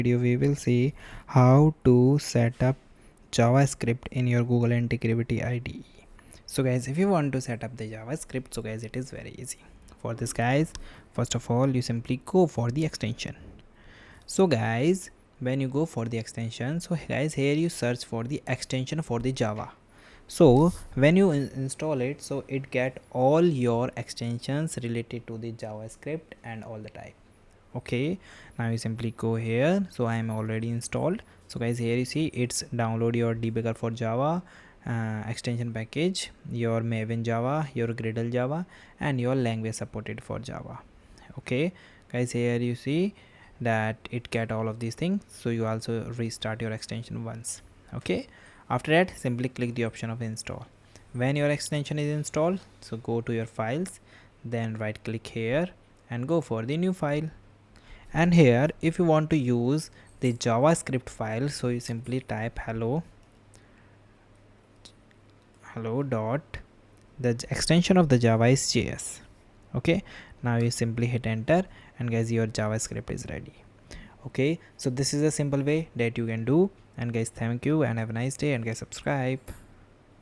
Video we will see how to set up JavaScript in your Google Antigravity IDE. So guys, if you want to set up the JavaScript, so guys, it is very easy. For this guys, first of all, you simply go for the extension. So guys, when you go for the extension, so guys, here you search for the extension for the Java. So when you install it, so it get all your extensions related to the JavaScript and all the type. Okay, now you simply go here. So I am already installed. So guys, here you see it's download your debugger for Java, extension package, your Maven Java, your Gradle Java, and your language supported for Java. Okay guys, here you see that it get all of these things. So you also restart your extension once. Okay, after that simply click the option of install. When your extension is installed, so go to your files, then right click here and go for the new file. And here if you want to use the JavaScript file, so you simply type hello dot, the extension of the Java is JS. Okay, now you simply hit enter and guys, your JavaScript is ready. Okay, so this is a simple way that you can do. And guys, thank you and have a nice day, and guys, subscribe.